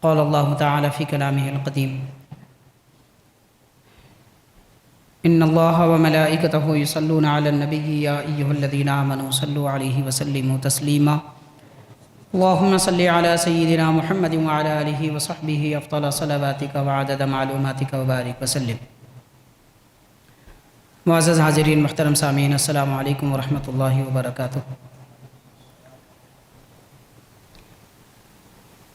قال اللہ تعالی فی کلامہ القدیم ان اللہ وملائکتہ یصلون علی النبی یا ایہا الذین آمنوا صلوا علیہ وسلموا تسلیما اللہم صل علی سیدنا محمد وعلی آلہ وصحبہ افضل صلواتک وعدد معلوماتک وبارک وسلم۔ معزز حاضرین محترم سامعین، السلام علیکم ورحمۃ اللہ وبرکاتہ۔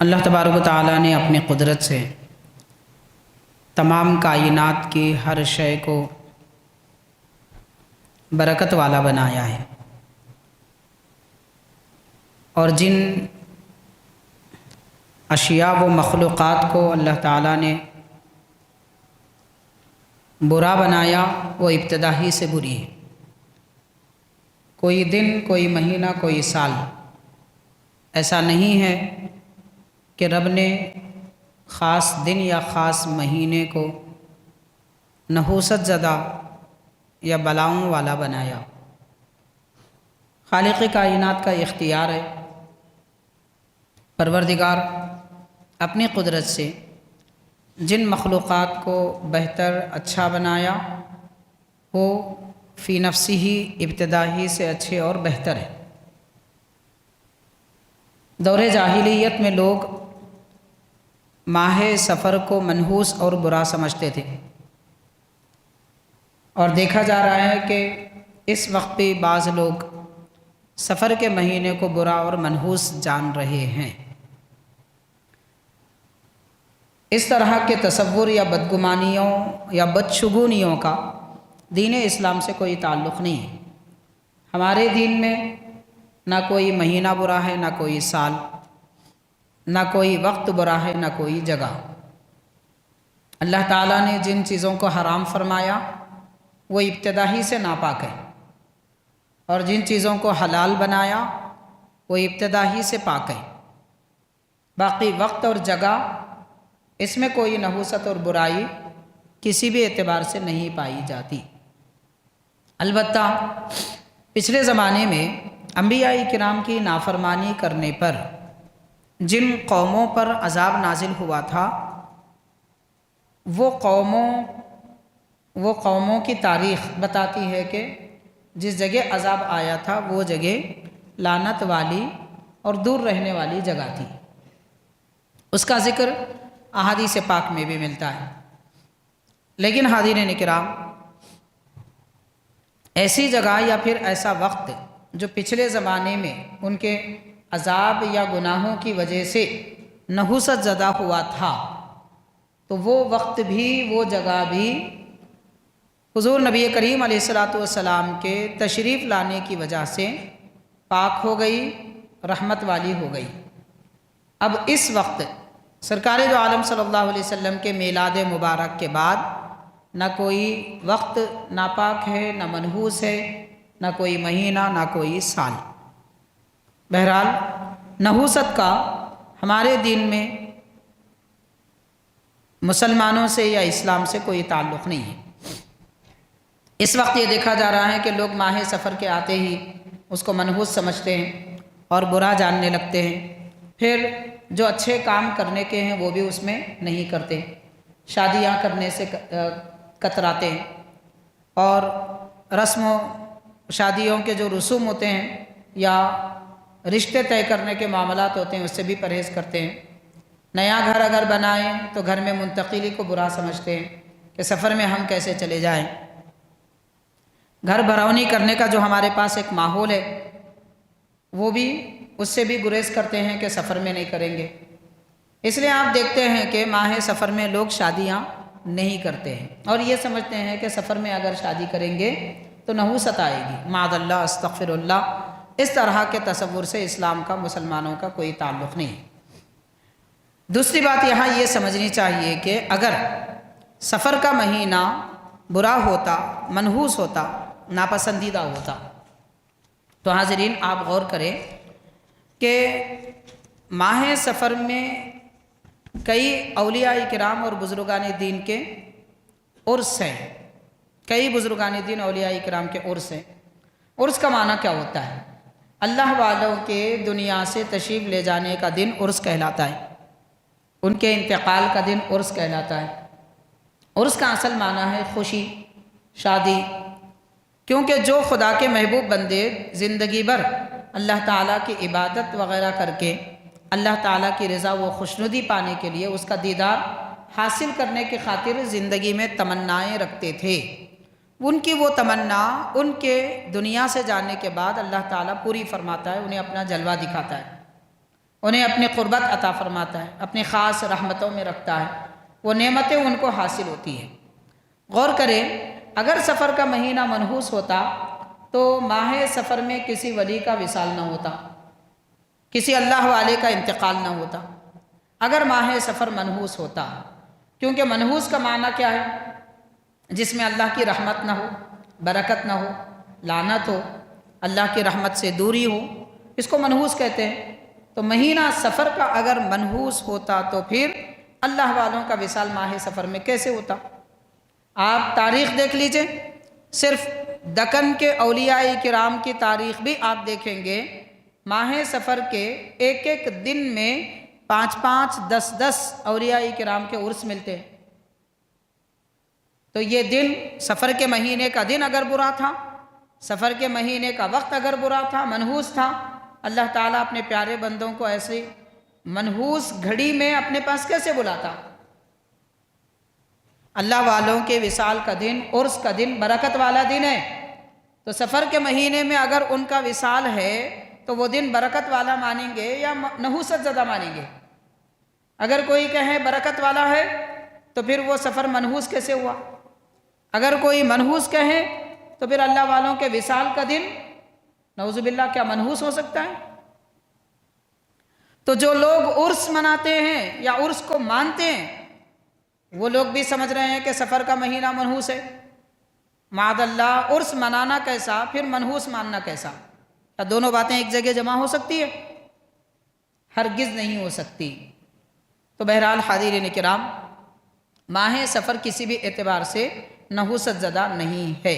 اللہ تبارک و تعالیٰ نے اپنی قدرت سے تمام کائنات کی ہر شے کو برکت والا بنایا ہے، اور جن اشیاء و مخلوقات کو اللہ تعالیٰ نے برا بنایا وہ ابتدا ہی سے بری ہے۔ کوئی دن، کوئی مہینہ، کوئی سال ایسا نہیں ہے کہ رب نے خاص دن یا خاص مہینے کو نحوست زدہ یا بلاؤں والا بنایا۔ خالق کائنات کا اختیار ہے، پروردگار اپنی قدرت سے جن مخلوقات کو بہتر اچھا بنایا وہ فی نفسی ہی ابتدا ہی سے اچھے اور بہتر ہے۔ دور جاہلیت میں لوگ ماہ سفر کو منحوس اور برا سمجھتے تھے، اور دیکھا جا رہا ہے کہ اس وقت بھی بعض لوگ سفر کے مہینے کو برا اور منحوس جان رہے ہیں۔ اس طرح کے تصور یا بدگمانیوں یا بدشگونیوں کا دین اسلام سے کوئی تعلق نہیں ہے۔ ہمارے دین میں نہ کوئی مہینہ برا ہے، نہ کوئی سال، نہ کوئی وقت برا ہے، نہ کوئی جگہ۔ اللہ تعالیٰ نے جن چیزوں کو حرام فرمایا وہ ابتدا ہی سے ناپاک ہے، اور جن چیزوں کو حلال بنایا وہ ابتدا ہی سے پاک ہے۔ باقی وقت اور جگہ اس میں کوئی نحوست اور برائی کسی بھی اعتبار سے نہیں پائی جاتی۔ البتہ پچھلے زمانے میں انبیاء کرام کی نافرمانی کرنے پر جن قوموں پر عذاب نازل ہوا تھا وہ قوموں کی تاریخ بتاتی ہے کہ جس جگہ عذاب آیا تھا وہ جگہ لعنت والی اور دور رہنے والی جگہ تھی۔ اس کا ذکر احادیث پاک میں بھی ملتا ہے۔ لیکن حاضرین کرام، ایسی جگہ یا پھر ایسا وقت جو پچھلے زمانے میں ان کے عذاب یا گناہوں کی وجہ سے نحوست زدہ ہوا تھا، تو وہ وقت بھی، وہ جگہ بھی حضور نبی کریم علیہ السلام کے تشریف لانے کی وجہ سے پاک ہو گئی، رحمت والی ہو گئی۔ اب اس وقت سرکار دو عالم صلی اللہ علیہ وسلم کے میلاد مبارک کے بعد نہ کوئی وقت ناپاک ہے، نہ منحوس ہے، نہ کوئی مہینہ، نہ کوئی سال۔ بہرحال نحوست کا ہمارے دین میں مسلمانوں سے یا اسلام سے کوئی تعلق نہیں ہے۔ اس وقت یہ دیکھا جا رہا ہے کہ لوگ ماہ سفر کے آتے ہی اس کو منحوس سمجھتے ہیں اور برا جاننے لگتے ہیں، پھر جو اچھے کام کرنے کے ہیں وہ بھی اس میں نہیں کرتے، شادیاں کرنے سے کتراتے ہیں، اور رسم و شادیوں کے جو رسوم ہوتے ہیں یا رشتے طے کرنے کے معاملات ہوتے ہیں اس سے بھی پرہیز کرتے ہیں۔ نیا گھر اگر بنائیں تو گھر میں منتقلی کو برا سمجھتے ہیں کہ سفر میں ہم کیسے چلے جائیں۔ گھر بھرونی کرنے کا جو ہمارے پاس ایک ماحول ہے وہ بھی اس سے بھی گریز کرتے ہیں کہ سفر میں نہیں کریں گے۔ اس لیے آپ دیکھتے ہیں کہ ماہ سفر میں لوگ شادیاں نہیں کرتے ہیں، اور یہ سمجھتے ہیں کہ سفر میں اگر شادی کریں گے تو نحوست آئے گی۔ معاذ اللہ، استغفر اللہ۔ اس طرح کے تصور سے اسلام کا، مسلمانوں کا کوئی تعلق نہیں۔ دوسری بات یہاں یہ سمجھنی چاہیے کہ اگر سفر کا مہینہ برا ہوتا، منحوس ہوتا، ناپسندیدہ ہوتا، تو حاضرین آپ غور کریں کہ ماہ سفر میں کئی اولیاء کرام اور بزرگان دین کے عرس ہیں، کئی بزرگان دین اولیاء کرام کے عرس ہیں۔ عرس کا معنی کیا ہوتا ہے؟ اللہ والوں کے دنیا سے تشریف لے جانے کا دن عرس کہلاتا ہے۔ ان کے انتقال کا دن عرس کہلاتا ہے۔ عرس کا اصل معنی ہے خوشی، شادی، کیونکہ جو خدا کے محبوب بندے زندگی بھر اللہ تعالیٰ کی عبادت وغیرہ کر کے اللہ تعالیٰ کی رضا و خوشنودی پانے کے لیے، اس کا دیدار حاصل کرنے کی خاطر زندگی میں تمنائیں رکھتے تھے، ان کی وہ تمنا ان کے دنیا سے جانے کے بعد اللہ تعالیٰ پوری فرماتا ہے، انہیں اپنا جلوہ دکھاتا ہے، انہیں اپنی قربت عطا فرماتا ہے، اپنی خاص رحمتوں میں رکھتا ہے، وہ نعمتیں ان کو حاصل ہوتی ہیں۔ غور کریں، اگر سفر کا مہینہ منحوس ہوتا تو ماہ سفر میں کسی ولی کا وصال نہ ہوتا، کسی اللہ والے کا انتقال نہ ہوتا اگر ماہ سفر منحوس ہوتا، کیونکہ منحوس کا معنی کیا ہے؟ جس میں اللہ کی رحمت نہ ہو، برکت نہ ہو، لعنت ہو، اللہ کی رحمت سے دوری ہو، اس کو منحوس کہتے ہیں۔ تو مہینہ سفر کا اگر منحوس ہوتا تو پھر اللہ والوں کا وصال ماہ سفر میں کیسے ہوتا؟ آپ تاریخ دیکھ لیجئے، صرف دکن کے اولیاء کرام کی تاریخ بھی آپ دیکھیں گے، ماہ سفر کے ایک ایک دن میں 5 10 اولیاء کرام کے عرس ملتے ہیں۔ تو یہ دن، سفر کے مہینے کا دن اگر برا تھا، سفر کے مہینے کا وقت اگر برا تھا، منحوس تھا، اللہ تعالیٰ اپنے پیارے بندوں کو ایسی منحوس گھڑی میں اپنے پاس کیسے بلاتا؟ اللہ والوں کے وصال کا دن، عرس کا دن برکت والا دن ہے، تو سفر کے مہینے میں اگر ان کا وصال ہے تو وہ دن برکت والا مانیں گے یا نحوست زدہ مانیں گے؟ اگر کوئی کہے برکت والا ہے تو پھر وہ سفر منحوس کیسے ہوا؟ اگر کوئی منحوس کہے تو پھر اللہ والوں کے وصال کا دن نعوذ باللہ کیا منحوس ہو سکتا ہے؟ تو جو لوگ عرس مناتے ہیں یا عرس کو مانتے ہیں، وہ لوگ بھی سمجھ رہے ہیں کہ سفر کا مہینہ منحوس ہے۔ معاذ اللہ، عرس منانا کیسا، پھر منحوس ماننا کیسا؟ کیا دونوں باتیں ایک جگہ جمع ہو سکتی ہے؟ ہرگز نہیں ہو سکتی۔ تو بہرحال حاضرین کرام، ماہ سفر کسی بھی اعتبار سے نحوست زدہ نہیں ہے۔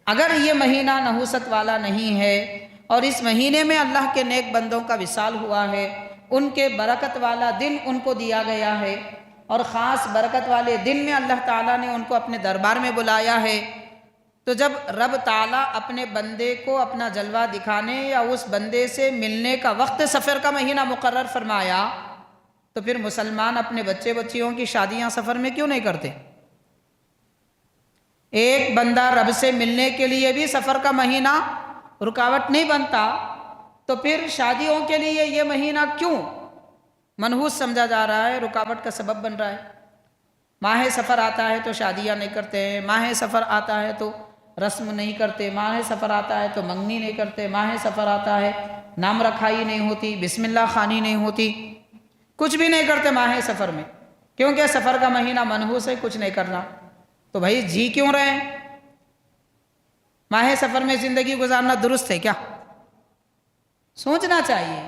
اگر یہ مہینہ نحوست والا نہیں ہے اور اس مہینے میں اللہ کے نیک بندوں کا وصال ہوا ہے، ان کے برکت والا دن ان کو دیا گیا ہے، اور خاص برکت والے دن میں اللہ تعالیٰ نے ان کو اپنے دربار میں بلایا ہے، تو جب رب تعالیٰ اپنے بندے کو اپنا جلوہ دکھانے یا اس بندے سے ملنے کا وقت سفر کا مہینہ مقرر فرمایا، تو پھر مسلمان اپنے بچے بچیوں کی شادیاں سفر میں کیوں نہیں کرتے؟ ایک بندہ رب سے ملنے کے لیے بھی سفر کا مہینہ رکاوٹ نہیں بنتا، تو پھر شادیوں کے لیے یہ مہینہ کیوں منحوس سمجھا جا رہا ہے، رکاوٹ کا سبب بن رہا ہے؟ ماہ سفر آتا ہے تو شادیاں نہیں کرتے ہیں، ماہ سفر آتا ہے تو رسم نہیں کرتے، ماہ سفر آتا ہے تو منگنی نہیں کرتے، ماہ سفر آتا ہے نام رکھائی نہیں ہوتی، بسم اللہ خوانی نہیں ہوتی، کچھ بھی نہیں کرتے ماہ سفر میں، کیونکہ سفر کا مہینہ منحوس ہے، کچھ نہیں کرنا۔ تو بھائی جی کیوں رہے ہیں؟ ماہ سفر میں زندگی گزارنا درست ہے کیا؟ سوچنا چاہیے،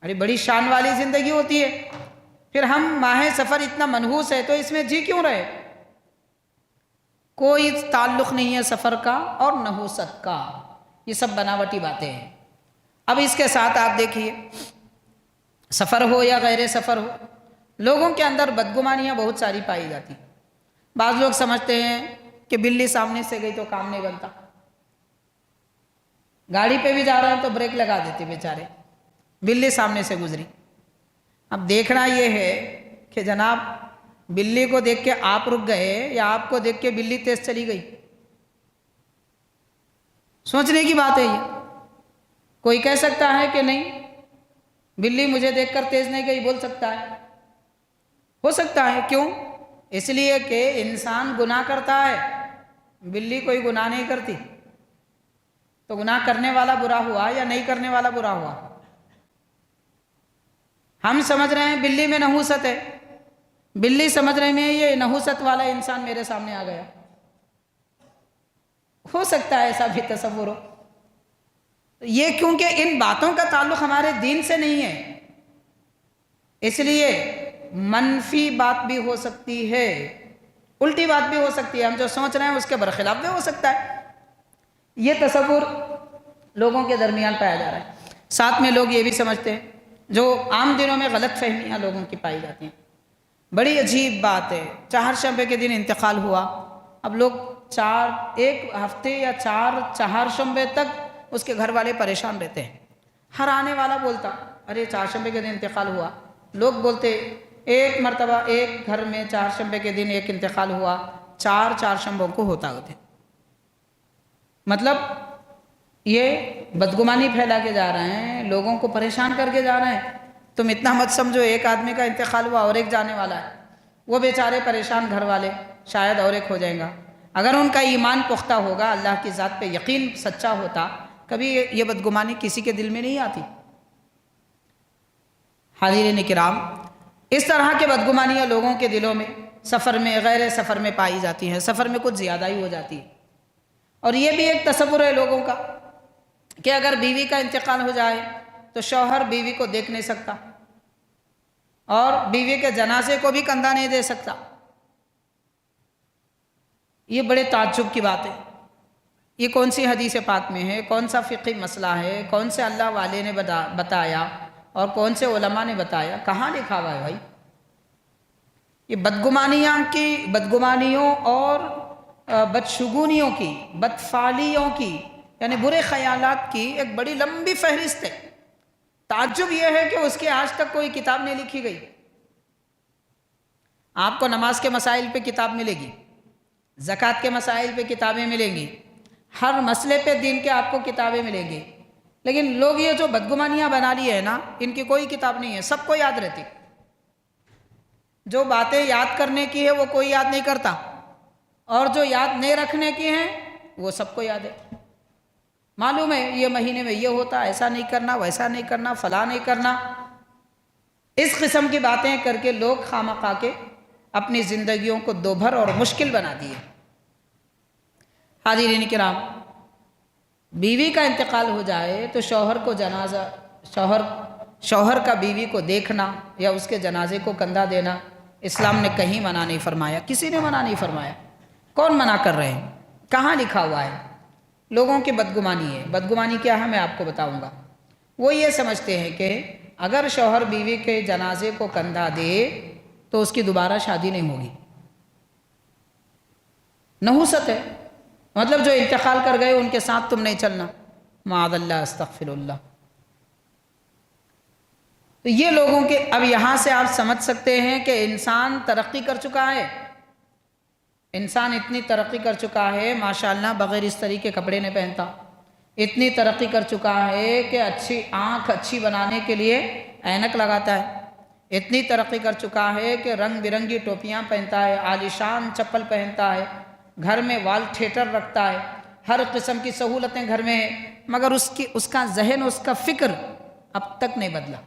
ارے بڑی شان والی زندگی ہوتی ہے، پھر ہم ماہ سفر اتنا منحوس ہے تو اس میں جی کیوں رہے؟ کوئی تعلق نہیں ہے سفر کا اور نحوست کا، یہ سب بناوٹی باتیں ہیں۔ اب اس کے ساتھ آپ دیکھیے، سفر ہو یا غیر سفر ہو، لوگوں کے اندر بدگمانیاں بہت ساری پائی جاتی۔ بعض لوگ سمجھتے ہیں کہ بلی سامنے سے گئی تو کام نہیں بنتا، گاڑی پہ بھی جا رہے ہیں تو بریک لگا دیتے بیچارے، بلی سامنے سے گزری۔ اب دیکھنا یہ ہے کہ جناب بلی کو دیکھ کے آپ رک گئے یا آپ کو دیکھ کے بلی تیز چلی گئی؟ سوچنے کی بات ہے یہ۔ کوئی کہہ سکتا ہے کہ نہیں بلی مجھے دیکھ کر تیز نہیں گئی، بول سکتا ہے، ہو سکتا ہے، کیوں؟ اس لیے کہ انسان گناہ کرتا ہے، بلی کوئی گناہ نہیں کرتی، تو گناہ کرنے والا برا ہوا یا نہیں کرنے والا برا ہوا؟ ہم سمجھ رہے ہیں بلی میں نحوست ہے، بلی سمجھ رہے ہیں یہ نحوست والا انسان میرے سامنے آ گیا، ہو سکتا ہے ایسا بھی تصور ہو۔ یہ کیونکہ ان باتوں کا تعلق ہمارے دین سے نہیں ہے، اس لیے منفی بات بھی ہو سکتی ہے، الٹی بات بھی ہو سکتی ہے، ہم جو سوچ رہے ہیں اس کے برخلاف بھی ہو سکتا ہے۔ یہ تصور لوگوں کے درمیان پایا جا رہا ہے۔ ساتھ میں لوگ یہ بھی سمجھتے ہیں جو عام دنوں میں غلط فہمیاں لوگوں کی پائی جاتی ہیں۔ بڑی عجیب بات ہے، چہارشنبے کے دن انتقال ہوا، اب لوگ ایک ہفتے یا چہارشنبے تک اس کے گھر والے پریشان رہتے ہیں۔ ہر آنے والا بولتا ارے چہارشنبے کے دن انتقال ہوا، لوگ بولتے ایک مرتبہ ایک گھر میں چہارشنبے کے دن ایک انتقال ہوا، چہارشنبوں کو ہوتا ہوتے۔ مطلب یہ بدگمانی پھیلا کے جا رہے ہیں، لوگوں کو پریشان کر کے جا رہے ہیں۔ تم اتنا مت سمجھو ایک آدمی کا انتقال ہوا اور ایک جانے والا ہے، وہ بیچارے پریشان گھر والے، شاید اور ایک ہو جائیں گا۔ اگر ان کا ایمان پختہ ہوگا، اللہ کی ذات پہ یقین سچا ہوتا، کبھی یہ بدگمانی کسی کے دل میں نہیں آتی۔ حاضرین کرام، اس طرح کے بدگمانیاں لوگوں کے دلوں میں سفر میں غیر سفر میں پائی جاتی ہیں، سفر میں کچھ زیادہ ہی ہو جاتی ہے۔ اور یہ بھی ایک تصور ہے لوگوں کا کہ اگر بیوی کا انتقال ہو جائے تو شوہر بیوی کو دیکھ نہیں سکتا اور بیوی کے جنازے کو بھی کندھا نہیں دے سکتا۔ یہ بڑے تعجب کی بات ہے۔ یہ کون سی حدیث پاک میں ہے، کون سا فقہی مسئلہ ہے، کون سے اللہ والے نے بتایا اور کون سے علماء نے بتایا، کہاں لکھا ہوا ہے بھائی؟ یہ بدگمانیوں اور بدشگونیوں کی، بدفعلیوں کی، یعنی برے خیالات کی ایک بڑی لمبی فہرست ہے۔ تعجب یہ ہے کہ اس کی آج تک کوئی کتاب نہیں لکھی گئی۔ آپ کو نماز کے مسائل پہ کتاب ملے گی، زکوٰۃ کے مسائل پہ کتابیں ملیں گی، ہر مسئلے پہ دین کے آپ کو کتابیں ملیں گی، لیکن لوگ یہ جو بدگمانیاں بنا لی ہے نا، ان کی کوئی کتاب نہیں ہے، سب کو یاد رہتی۔ جو باتیں یاد کرنے کی ہے وہ کوئی یاد نہیں کرتا، اور جو یاد نہیں رکھنے کی ہیں وہ سب کو یاد ہے۔ معلوم ہے یہ مہینے میں یہ ہوتا، ایسا نہیں کرنا، ویسا نہیں کرنا، فلاں نہیں کرنا۔ اس قسم کی باتیں کر کے لوگ خواہ کے اپنی زندگیوں کو دوبھر اور مشکل بنا دیے۔ حاضرین کرام، بیوی کا انتقال ہو جائے تو شوہر کا بیوی کو دیکھنا یا اس کے جنازے کو کندھا دینا اسلام نے کہیں منع نہیں فرمایا، کسی نے منع نہیں فرمایا۔ کون منع کر رہے ہیں؟ کہاں لکھا ہوا ہے؟ لوگوں کی بدگمانی ہے۔ بدگمانی کیا ہے میں آپ کو بتاؤں گا۔ وہ یہ سمجھتے ہیں کہ اگر شوہر بیوی کے جنازے کو کندھا دے تو اس کی دوبارہ شادی نہیں ہوگی۔ نحوست ہے، مطلب جو انتقال کر گئے ان کے ساتھ تم نہیں چلنا، معاذ اللہ، استغفر اللہ۔ تو یہ لوگوں کے، اب یہاں سے آپ سمجھ سکتے ہیں کہ انسان ترقی کر چکا ہے۔ انسان اتنی ترقی کر چکا ہے ماشاءاللہ، بغیر استری کے کپڑے نہیں پہنتا۔ اتنی ترقی کر چکا ہے کہ آنکھ اچھی بنانے کے لیے اینک لگاتا ہے۔ اتنی ترقی کر چکا ہے کہ رنگ برنگی ٹوپیاں پہنتا ہے، عالیشان چپل پہنتا ہے، گھر میں وال تھیٹر رکھتا ہے، ہر قسم کی سہولتیں گھر میں ہیں، مگر اس کا ذہن، اس کا فکر اب تک نہیں بدلا۔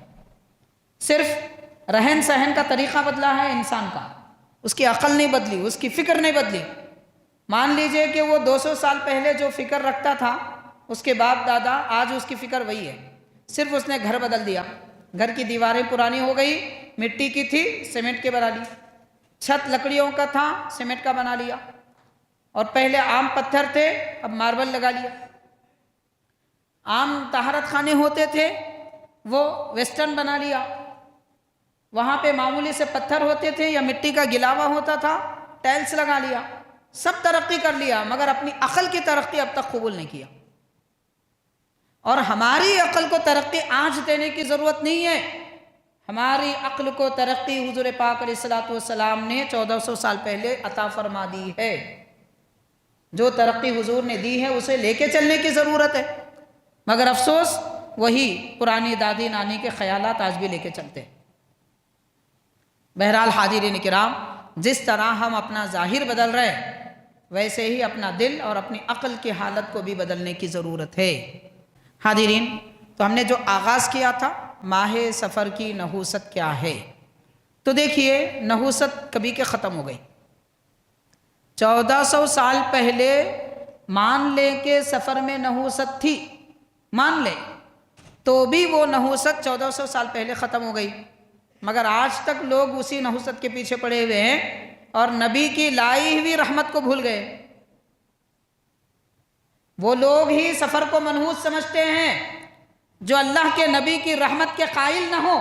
صرف رہن سہن کا طریقہ بدلا ہے انسان کا، اس کی عقل نہیں بدلی، اس کی فکر نہیں بدلی۔ مان لیجئے کہ وہ 200 سال پہلے جو فکر رکھتا تھا، اس کے باپ دادا، آج اس کی فکر وہی ہے، صرف اس نے گھر بدل دیا۔ گھر کی دیواریں پرانی ہو گئی، مٹی کی تھی سیمنٹ کے بنا لی، چھت لکڑیوں کا تھا سیمنٹ کا بنا لیا، اور پہلے عام پتھر تھے اب ماربل لگا لیا۔ عام طہارت خانے ہوتے تھے وہ ویسٹرن بنا لیا، وہاں پہ معمولی سے پتھر ہوتے تھے یا مٹی کا گلاوا ہوتا تھا، ٹائلز لگا لیا۔ سب ترقی کر لیا مگر اپنی عقل کی ترقی اب تک قبول نہیں کیا۔ اور ہماری عقل کو ترقی آج دینے کی ضرورت نہیں ہے، ہماری عقل کو ترقی حضور پاک علیہ الصلوۃ والسلام نے 1400 سال پہلے عطا فرما دی ہے۔ جو ترقی حضور نے دی ہے اسے لے کے چلنے کی ضرورت ہے، مگر افسوس وہی پرانی دادی نانی کے خیالات آج بھی لے کے چلتے ہیں۔ بہرحال حاضرین کرام، جس طرح ہم اپنا ظاہر بدل رہے ہیں ویسے ہی اپنا دل اور اپنی عقل کی حالت کو بھی بدلنے کی ضرورت ہے۔ حاضرین، تو ہم نے جو آغاز کیا تھا ماہ سفر کی نحوست کیا ہے، تو دیکھیے نحوست کبھی کے ختم ہو گئی۔ 1400 سال پہلے مان لیں کہ سفر میں نحوست تھی، مان لیں، تو بھی وہ نحوست 1400 سال پہلے ختم ہو گئی، مگر آج تک لوگ اسی نحوست کے پیچھے پڑے ہوئے ہیں اور نبی کی لائی ہوئی رحمت کو بھول گئے۔ وہ لوگ ہی سفر کو منحوس سمجھتے ہیں، جو اللہ کے نبی کی رحمت کے قائل نہ ہو۔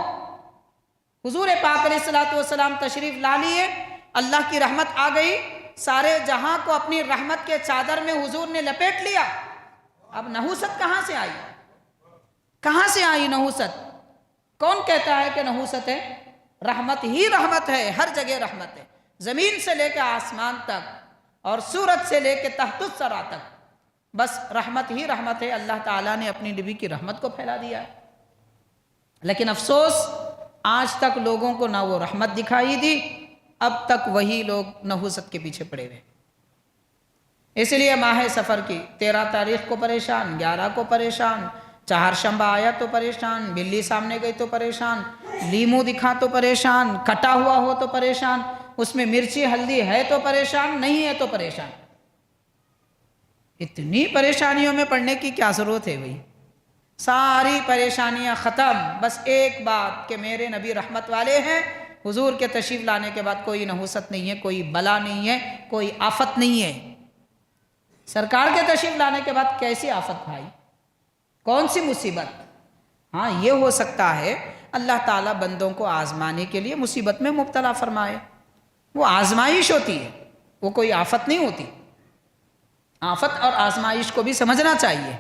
حضور پاک علیہ الصلوۃ والسلام تشریف لا لیے، اللہ کی رحمت آ گئی، سارے جہاں کو اپنی رحمت کے چادر میں حضور نے لپیٹ لیا۔ اب نحوست کہاں سے آئی؟ کہاں سے آئی نحوست؟ کون کہتا ہے کہ نحوست ہے؟ رحمت ہی رحمت ہے، ہر جگہ رحمت ہے، زمین سے لے کے آسمان تک اور سورج سے لے کے تحت الثری تک، بس رحمت ہی رحمت ہے۔ اللہ تعالیٰ نے اپنی نبی کی رحمت کو پھیلا دیا ہے، لیکن افسوس آج تک لوگوں کو نہ وہ رحمت دکھائی دی، اب تک وہی لوگ نحوست کے پیچھے پڑے ہوئے۔ اس لیے ماہ سفر کی 13 تاریخ کو پریشان، 11 کو پریشان، چہارشنبہ آیا تو پریشان، بلی سامنے گئی تو پریشان، لیمو دکھا تو پریشان، کٹا ہوا ہو تو پریشان، اس میں مرچی ہلدی ہے تو پریشان، نہیں ہے تو پریشان۔ اتنی پریشانیوں میں پڑنے کی کیا ضرورت ہے بھائی؟ ساری پریشانیاں ختم، بس ایک بات کہ میرے نبی رحمت والے ہیں، حضور کے تشریف لانے کے بعد کوئی نحوست نہیں ہے، کوئی بلا نہیں ہے، کوئی آفت نہیں ہے۔ سرکار کے تشریف لانے کے بعد کیسی آفت بھائی؟ کون سی مصیبت؟ ہاں یہ ہو سکتا ہے اللہ تعالیٰ بندوں کو آزمانے کے لیے مصیبت میں مبتلا فرمائے، وہ آزمائش ہوتی ہے، وہ کوئی آفت نہیں ہوتی۔ آفت اور آزمائش کو بھی سمجھنا چاہیے۔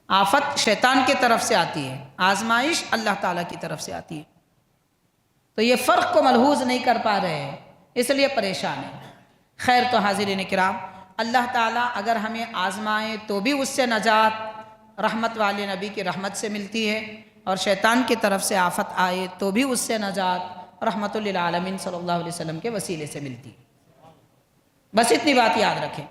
آفت شیطان کی طرف سے آتی ہے، آزمائش اللہ تعالیٰ کی طرف سے آتی ہے۔ تو یہ فرق کو ملحوظ نہیں کر پا رہے ہیں، اس لیے پریشان ہیں۔ خیر تو حاضرین کرام، اللہ تعالیٰ اگر ہمیں آزمائے تو بھی اس سے نجات رحمت والے نبی کی رحمت سے ملتی ہے، اور شیطان کی طرف سے آفت آئے تو بھی اس سے نجات رحمت للعالمین صلی اللہ علیہ وسلم کے وسیلے سے ملتی ہے۔ بس اتنی بات یاد رکھیں۔